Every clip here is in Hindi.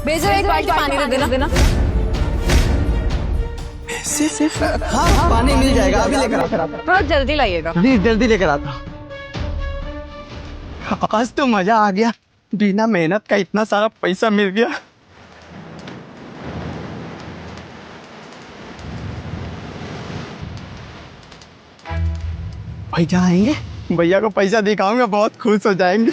भेजो एक बाल्टी पानी दे देना। हाँ पानी मिल जाएगा, अभी लेकर आता। थोड़ा जल्दी लाइएगा। जी जल्दी लेकर आता हूँ। आज तो मजा आ गया, बिना मेहनत का इतना सारा पैसा मिल गया। भैया आएंगे, भैया को पैसा दिखाऊंगा, बहुत खुश हो जाएंगे।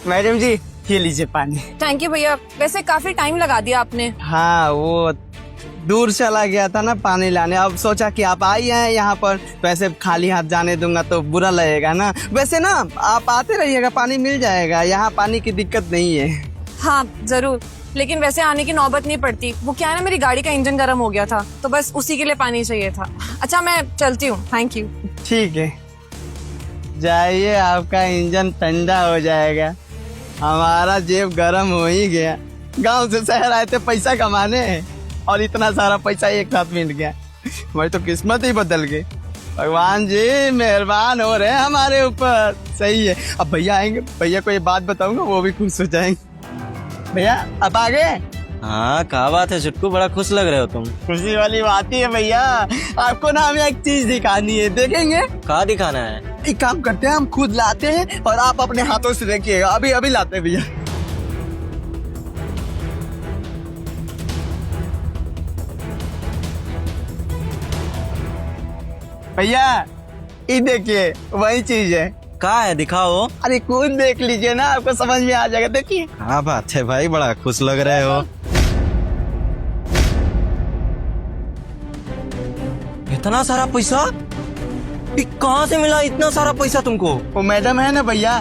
मैडम जी ये लीजिए पानी। थैंक यू भैया, वैसे काफी टाइम लगा दिया आपने। हाँ वो दूर चला गया था ना पानी लाने, अब सोचा कि आप आई हैं यहाँ पर, वैसे खाली हाथ जाने दूंगा तो बुरा लगेगा ना। वैसे ना आप आते रहिएगा, पानी मिल जाएगा, यहाँ पानी की दिक्कत नहीं है। हाँ जरूर, लेकिन वैसे आने की नौबत नहीं पड़ती। वो क्या है ना, मेरी गाड़ी का इंजन गर्म हो गया था तो बस उसी के लिए पानी चाहिए था। अच्छा मैं चलती हूँ, थैंक यू। ठीक है जाइए, आपका इंजन ठंडा हो जाएगा, हमारा जेब गरम हो ही गया। गांव से शहर आए थे पैसा कमाने और इतना सारा पैसा एक साथ मिल गया, हमारी तो किस्मत ही बदल गई। भगवान जी मेहरबान हो रहे हैं हमारे ऊपर। सही है, अब भैया आएंगे, भैया को ये बात बताऊंगा, वो भी खुश हो जाएंगे। भैया अब आ गए? हाँ क्या बात है छुटकू, बड़ा खुश लग रहे हो तुम। खुशी वाली बात ही है भैया, आपको ना हमें एक चीज दिखानी है, देखेंगे? क्या दिखाना है? एक काम करते हैं, हम खुद लाते हैं और आप अपने हाथों से देखिएगा। अभी अभी लाते हैं भैया। भैया ये देखिए वही चीज है। क्या है दिखाओ। अरे खुद देख लीजिए ना, आपको समझ में आ जाएगा, देखिए। क्या बात है भाई, बड़ा खुश लग रहे हो। इतना सारा पैसा कहाँ से मिला, इतना सारा पैसा तुमको? वो मैडम है ना भैया,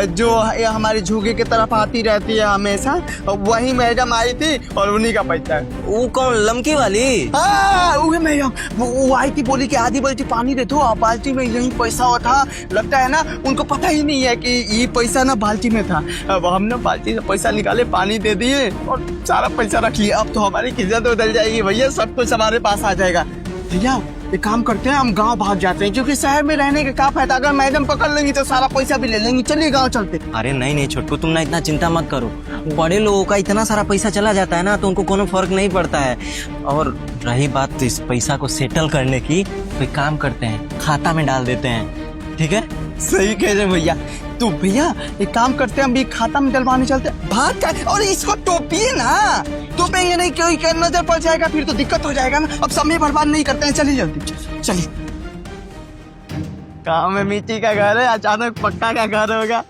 जो हमारी झुगे की तरफ आती रहती है हमेशा, वही मैडम आई थी और उन्हीं का पैसा है। वो कौन, लमकी वाली? हाँ वही मैडम, वो आई थी, बोली कि आधी बाल्टी पानी दे दो, बाल्टी में यही पैसा हुआ था। लगता है ना उनको पता ही नहीं है कि ये पैसा ना बाल्टी में था। अब हम ना बाल्टी से पैसा निकाले, पानी दे दिए और सारा पैसा रख लिया। अब तो हमारी इज्जत बदल जाएगी भैया, सब कुछ हमारे पास आ जाएगा। भैया एक काम करते हैं, हम गांव भाग जाते हैं, क्योंकि शहर में रहने का क्या फायदा, अगर मैडम पकड़ लेंगी तो सारा पैसा भी ले लेंगी। चलिए गांव चलते। अरे नहीं नहीं छोटू, तुम ना इतना चिंता मत करो, बड़े लोगों का इतना सारा पैसा चला जाता है ना तो उनको कोनो फर्क नहीं पड़ता है। और रही बात इस पैसा को सेटल करने की, तो एक काम करते हैं, खाता में डाल देते हैं, ठीक है? सही कह रहे भैया। तो भैया एक काम करते हैं, हम भी खाता में डलवाने चलते हैं। भाग कर और इसको टोपिए ना, टोपेंगे नहीं कोई नजर पड़ जाएगा, फिर तो दिक्कत हो जाएगा ना। अब समय बर्बाद नहीं करते हैं, चलिए जल्दी चलिए। गाँव में मिट्टी का घर है, अचानक पक्का का घर होगा,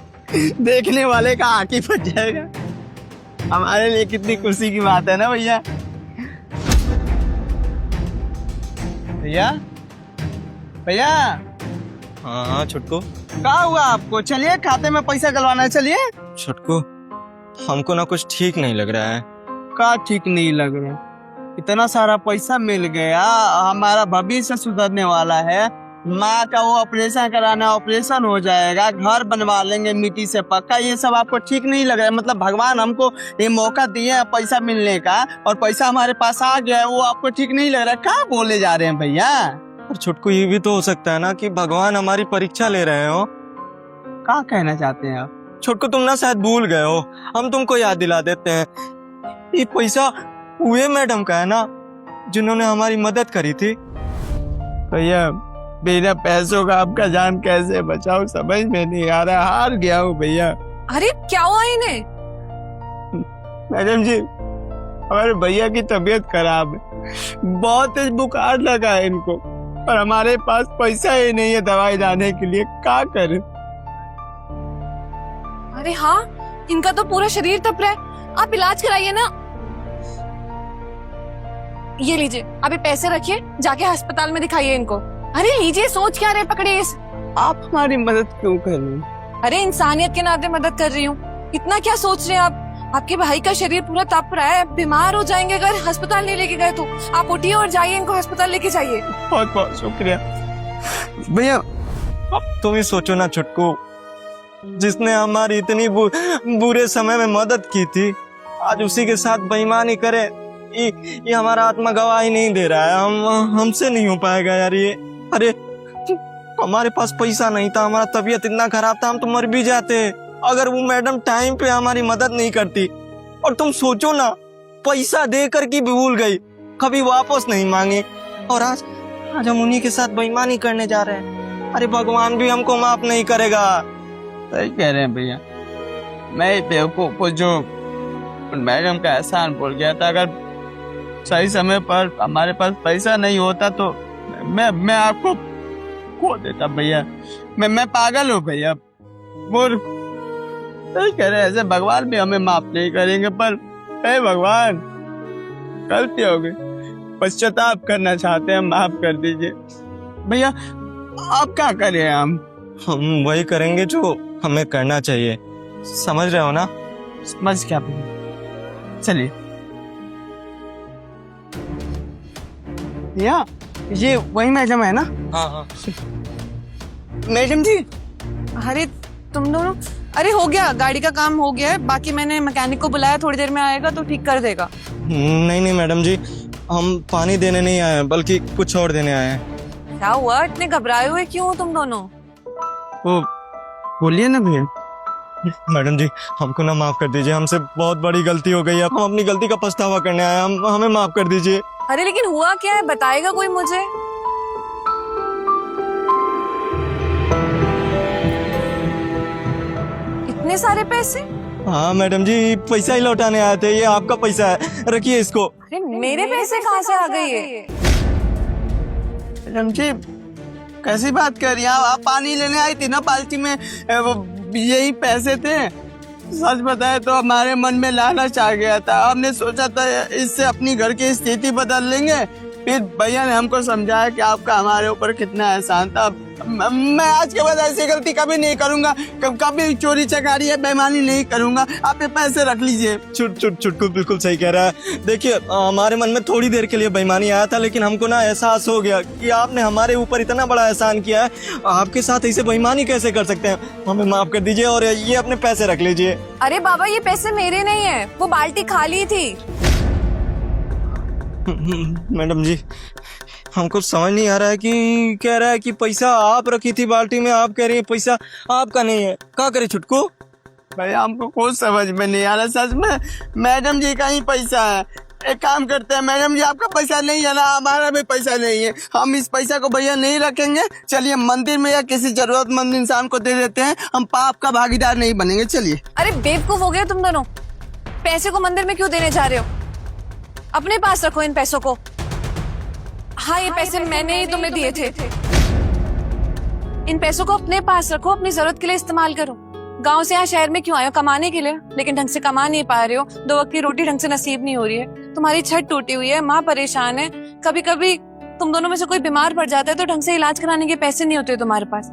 देखने वाले का आँख ही फट जाएगा। हमारे लिए कितनी खुशी की बात है ना भैया। भैया भैया। हाँ छुटकू। क्या हुआ आपको? चलिए खाते में पैसा डलवाना है, चलिए। छुटकू हमको ना कुछ ठीक नहीं लग रहा है। क्या ठीक नहीं लग रहा? इतना सारा पैसा मिल गया, हमारा भविष्य सुधरने वाला है, माँ का वो ऑपरेशन कराना, ऑपरेशन हो जाएगा, घर बनवा लेंगे मिट्टी से पक्का। ये सब आपको ठीक नहीं लग रहा है? मतलब भगवान हमको ये मौका दिए पैसा मिलने का और पैसा हमारे पास आ गया है, वो आपको ठीक नहीं लग रहा है? क्या बोले जा रहे हैं भैया? और छुटकू ये भी तो हो सकता है ना कि भगवान हमारी परीक्षा ले रहे हो। क्या कहना चाहते हैं आप? छुटकू तुम ना शायद भूल गए हो, हम तुमको याद दिला देते हैं। ये पैसा हुए मैडम का है ना, जिन्होंने हमारी मदद करी थी। भैया बिना पैसों का आपका जान कैसे बचाओ, समझ में नहीं आ रहा, हार गया हूँ भैया। अरे क्या हुआ इन्हें? मैडम जी हमारे भैया की तबीयत खराब है, बहुत तेज बुखार लगा है इनको, और हमारे पास पैसा ही नहीं है दवाई लाने के लिए, क्या करें? अरे हाँ, इनका तो पूरा शरीर तप रहा है, आप इलाज कराइए ना। ये लीजिए, अभी पैसे रखिए, जाके अस्पताल में दिखाइए इनको। अरे लीजिए, सोच क्या रहे, पकड़िए इस। आप हमारी मदद क्यों कर रही हैं? अरे इंसानियत के नाते मदद कर रही हूँ, इतना क्या सोच रहे हैं आप? आपके भाई का शरीर पूरा तप रहा है, बीमार हो जाएंगे अगर अस्पताल नहीं लेके गए तो। आप उठिए और जाइए, इनको अस्पताल लेके जाइए। बहुत बहुत शुक्रिया भैया। अब तुम ही सोचो ना छुटकू, जिसने हमारी इतनी बुरे समय में मदद की थी, आज उसी के साथ बेईमानी करे। ये हमारा आत्मा गवाही नहीं दे रहा है, हमसे नहीं हो पाएगा यार ये। अरे हमारे पास पैसा नहीं था, हमारा तबीयत इतना खराब था, हम तो मर भी जाते अगर वो मैडम टाइम पे हमारी मदद नहीं करती। और तुम सोचो ना, पैसा दे कर की भी भूल गई, कभी वापस नहीं मांगे, और आज हम उन्हीं के साथ बेईमानी करने जा रहे हैं। अरे भगवान भी हमको माफ नहीं करेगा। सही कह रहे हैं भैया, मैं ही बेवकूफ को जो मैडम का एहसान भूल गया था। अगर सही समय पर हमारे पास पैसा नहीं होता तो मैं आपको खो देता भैया। मैं पागल हूँ भैया। मूर्ख। सही कह रहे हैं, ऐसे भगवान भी हमें माफ नहीं करेंगे, पर हे भगवान गलती हो गई, पश्चाताप करना चाहते हैं, माफ कर दीजिए भैया। आप क्या करें? हम वही करेंगे जो हमें करना चाहिए, समझ रहे हो ना? समझ क्या भैया, चलिए। या ये वही मैडम है ना? हाँ। मैडम जी। अरे तुम दोनों, अरे हो गया, गाड़ी का काम हो गया है, बाकी मैंने मैकेनिक को बुलाया, थोड़ी देर में आएगा तो ठीक कर देगा। नहीं मैडम जी, हम पानी देने नहीं आए हैं, बल्कि कुछ और देने आए हैं। क्या हुआ, इतने घबराए हुए क्यों हो तुम दोनों? वो बोलिए ना भैया। मैडम जी, हमको ना माफ कर दीजिए, हमसे बहुत बड़ी गलती हो गई है, हम अपनी गलती का पछतावा करने आए हैं, हमें माफ कर दीजिए। अरे लेकिन हुआ क्या है, बताएगा कोई मुझे? इतने सारे पैसे? हाँ मैडम जी, पैसा ही लौटाने आए थे, ये आपका पैसा है, रखिए इसको। अरे मेरे पैसे कहाँ से आ गए ये? मैडम जी कैसी बात कर रही हैं आप? पानी लेने आई थी ना बाल्टी में, यही पैसे थे। सच बताए तो हमारे मन में लालच आ गया था, हमने सोचा था इससे अपनी घर की स्थिति बदल लेंगे। फिर भैया ने हमको समझाया कि आपका हमारे ऊपर कितना एहसान था। मैं आज के बाद ऐसी गलती कभी नहीं करूंगा, कभी चोरी चकारी या बेईमानी नहीं करूंगा। आप ये पैसे रख लीजिए। छुटकू बिल्कुल सही कह रहा है। देखिए, हमारे मन में थोड़ी देर के लिए बेईमानी आया था, लेकिन हमको ना एहसास हो गया कि आपने हमारे ऊपर इतना बड़ा एहसान किया है, आपके साथ ऐसे बेईमानी कैसे कर सकते हैं। हमें माफ कर दीजिए और ये अपने पैसे रख लीजिए। अरे बाबा, ये पैसे मेरे नहीं है, वो बाल्टी खाली थी। मैडम जी, हमको समझ नहीं आ रहा है कि कह रहा है कि पैसा आप रखी थी बाल्टी में, आप कह रही है पैसा आपका नहीं है। क्या करे छुटकू? भैया हमको कुछ समझ में नहीं आ रहा, सच में मैडम जी का ही पैसा है। एक काम करते हैं मैडम जी, आपका पैसा नहीं है ना, हमारा भी पैसा नहीं है, हम इस पैसा को भैया नहीं रखेंगे। चलिए मंदिर में या किसी जरूरतमंद इंसान को दे देते हैं, हम पाप का भागीदार नहीं बनेंगे। चलिए। अरे बेवकूफ हो गए तुम दोनों, पैसे को मंदिर में क्यों देने जा रहे हो? अपने पास रखो इन पैसों को। हाँ, ये पैसे मैंने ही तुम्हें दिए थे। इन पैसों को अपने पास रखो, अपनी जरूरत के लिए इस्तेमाल करो। गांव से यहाँ शहर में क्यों आए हो? कमाने के लिए, लेकिन ढंग से कमा नहीं पा रहे हो, 2 वक्त की रोटी ढंग से नसीब नहीं हो रही है, तुम्हारी छत टूटी हुई है, माँ परेशान है, कभी कभी तुम दोनों में से कोई बीमार पड़ जाता है तो ढंग से इलाज कराने के पैसे नहीं होते तुम्हारे पास।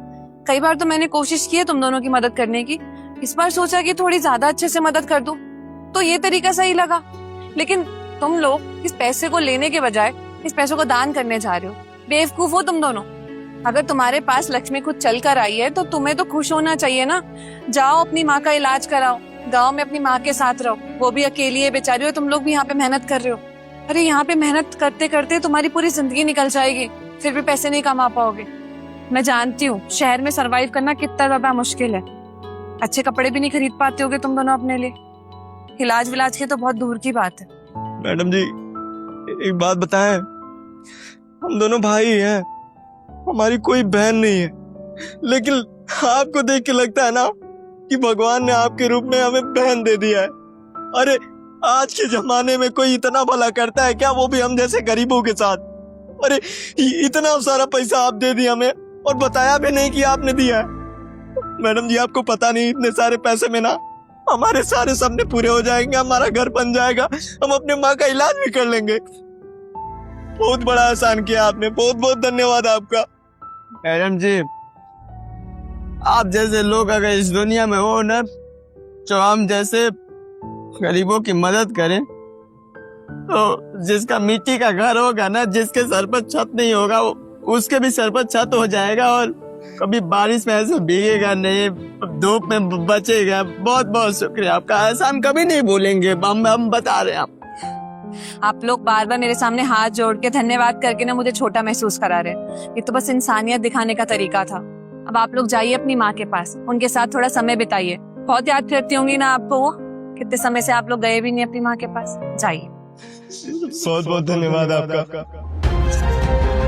कई बार तो मैंने कोशिश की है तुम दोनों की मदद करने की, इस बार सोचा कि थोड़ी ज्यादा अच्छे से मदद कर दूं, तो ये तरीका सही लगा। लेकिन तुम लोग इस पैसे को लेने के बजाय इस पैसों को दान करने जा रहे हो। बेवकूफ हो तुम दोनों। अगर तुम्हारे पास लक्ष्मी खुद चल कर आई है तो तुम्हें तो खुश होना चाहिए ना। जाओ अपनी माँ का इलाज कराओ, गांव में अपनी माँ के साथ रहो, वो भी अकेली है बेचारी, हो तुम लोग भी यहाँ पे मेहनत कर रहे हो। अरे यहाँ पे मेहनत करते करते तुम्हारी पूरी जिंदगी निकल जाएगी, फिर भी पैसे नहीं कमा पाओगे। मैं जानती हूँ शहर में सरवाइव करना कितना ज्यादा मुश्किल है, अच्छे कपड़े भी नहीं खरीद पाते होगे तुम दोनों अपने लिए, इलाज विलाज की तो बहुत दूर की बात है। मैडम जी, एक बात बताएं, हम दोनों भाई हैं, हमारी कोई बहन नहीं है, लेकिन आपको देख के लगता है ना कि भगवान ने आपके रूप में हमें बहन दे दिया है। अरे आज के जमाने में कोई इतना भला करता है क्या, वो भी हम जैसे गरीबों के साथ। अरे इतना सारा पैसा आप दे दिया हमें और बताया भी नहीं कि आपने दिया है। मैडम जी, आपको पता नहीं, इतने सारे पैसे में ना हमारे सारे सपने पूरे हो जाएंगे, हमारा घर बन जाएगा, हम अपने माँ का इलाज भी कर लेंगे। बहुत बड़ा एहसान किया आपने, बहुत बहुत धन्यवाद आपका। मैडम जी, आप जैसे लोग अगर इस दुनिया में हो ना, जो हम जैसे गरीबों की मदद करें, तो जिसका मिट्टी का घर होगा ना, जिसके सर पर छत नहीं होगा, उसके भी सर पर छत हो जाएगा और कभी बारिश में ऐसे भीगेगा नहीं, धूप में बचेगा। बहुत बहुत शुक्रिया आपका, एहसान कभी नहीं भूलेंगे, हम बता रहे हैं आप। आप लोग बार बार मेरे सामने हाथ जोड़ के धन्यवाद करके ना मुझे छोटा महसूस करा रहे। ये तो बस इंसानियत दिखाने का तरीका था। अब आप लोग जाइए अपनी माँ के पास, उनके साथ थोड़ा समय बिताइए। बहुत याद करती होंगी ना आपको वो, कितने समय से आप लोग गए भी नहीं अपनी माँ के पास। जाइए। बहुत बहुत धन्यवाद आपका।